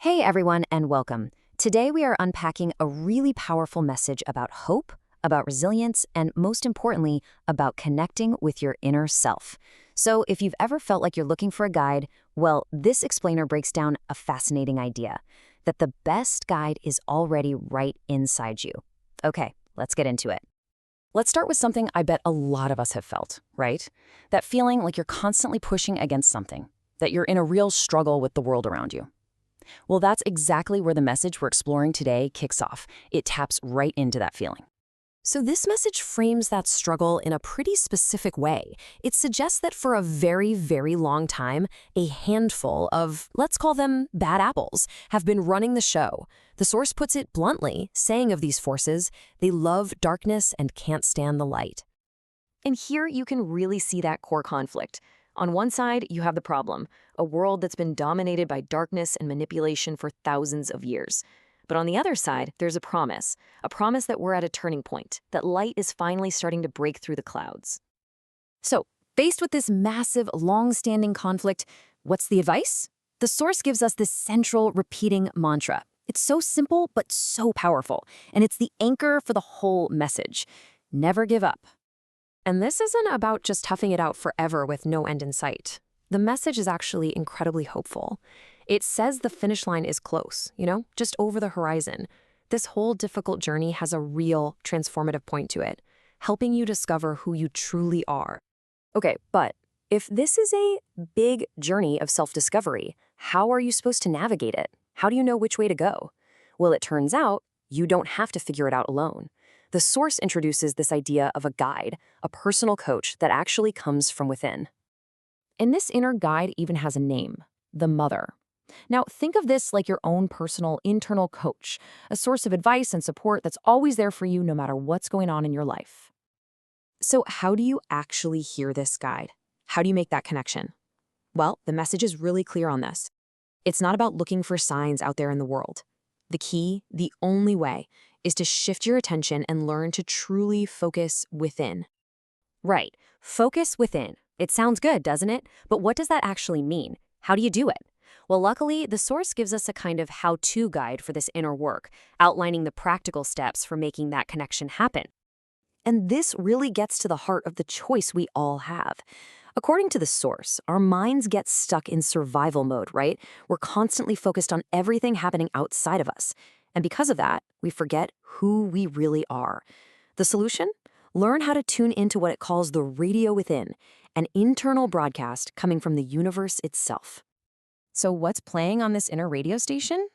Hey everyone, and welcome. Today we are unpacking a really powerful message about hope, about resilience, and most importantly, about connecting with your inner self. So if you've ever felt like you're looking for a guide, well, this explainer breaks down a fascinating idea, that the best guide is already right inside you. Okay, let's get into it. Let's start with something I bet a lot of us have felt, right? That feeling like you're constantly pushing against something, that you're in a real struggle with the world around you. Well, that's exactly where the message we're exploring today kicks off. It taps right into that feeling. So this message frames that struggle in a pretty specific way. It suggests that for a very, very long time, a handful of, let's call them bad apples, have been running the show. The source puts it bluntly, saying of these forces, they love darkness and can't stand the light. And here you can really see that core conflict. On one side, you have the problem, a world that's been dominated by darkness and manipulation for thousands of years. But on the other side, there's a promise that we're at a turning point, that light is finally starting to break through the clouds. So, faced with this massive, long-standing conflict, what's the advice? The source gives us this central, repeating mantra. It's so simple, but so powerful, and it's the anchor for the whole message. Never give up. And this isn't about just toughing it out forever with no end in sight. The message is actually incredibly hopeful. It says the finish line is close, just over the horizon. This whole difficult journey has a real transformative point to it, helping you discover who you truly are. Okay, but if this is a big journey of self-discovery, how are you supposed to navigate it? How do you know which way to go? Well, it turns out you don't have to figure it out alone. The source introduces this idea of a guide, a personal coach that actually comes from within. And this inner guide even has a name, the Mother. Now, think of this like your own personal internal coach, a source of advice and support that's always there for you no matter what's going on in your life. So how do you actually hear this guide? How do you make that connection? Well, the message is really clear on this. It's not about looking for signs out there in the world. The key, the only way, is to shift your attention and learn to truly focus within. Right, focus within. It sounds good, doesn't it? But what does that actually mean? How do you do it? Well, luckily, the source gives us a kind of how-to guide for this inner work, outlining the practical steps for making that connection happen. And this really gets to the heart of the choice we all have. According to the source, our minds get stuck in survival mode, right? We're constantly focused on everything happening outside of us. And because of that, we forget who we really are. The solution? Learn how to tune into what it calls the radio within, an internal broadcast coming from the universe itself. So what's playing on this inner radio station?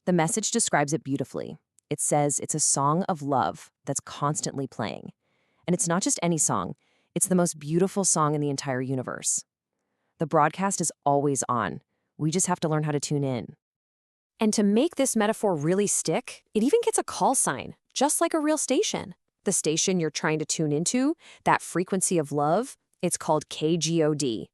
The message describes it beautifully. It says it's a song of love that's constantly playing. And it's not just any song. It's the most beautiful song in the entire universe. The broadcast is always on. We just have to learn how to tune in. And to make this metaphor really stick, it even gets a call sign, just like a real station. The station you're trying to tune into, that frequency of love, it's called KGOD.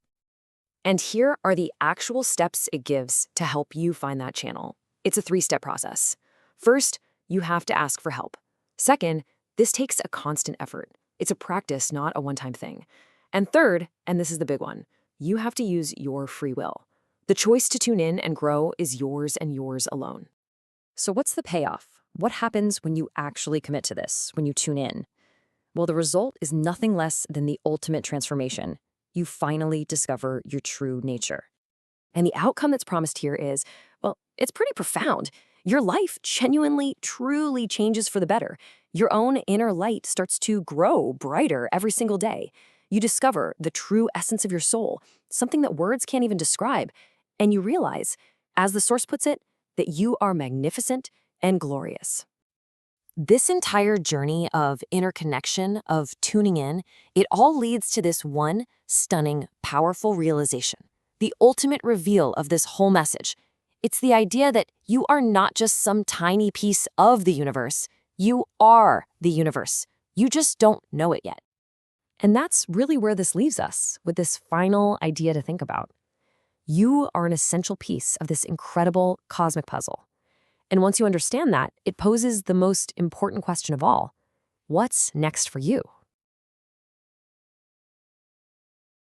And here are the actual steps it gives to help you find that channel. It's a 3-step process. First, you have to ask for help. Second, this takes a constant effort. It's a practice, not a one-time thing. And third, and this is the big one, you have to use your free will. The choice to tune in and grow is yours and yours alone. So what's the payoff? What happens when you actually commit to this, when you tune in? Well, the result is nothing less than the ultimate transformation. You finally discover your true nature. And the outcome that's promised here is, well, it's pretty profound. Your life genuinely, truly changes for the better. Your own inner light starts to grow brighter every single day. You discover the true essence of your soul, something that words can't even describe. And you realize, as the source puts it, that you are magnificent and glorious. This entire journey of interconnection, of tuning in, it all leads to this one stunning, powerful realization. The ultimate reveal of this whole message. It's the idea that you are not just some tiny piece of the universe. You are the universe. You just don't know it yet. And that's really where this leaves us, with this final idea to think about. You are an essential piece of this incredible cosmic puzzle. And once you understand that, it poses the most important question of all. What's next for you?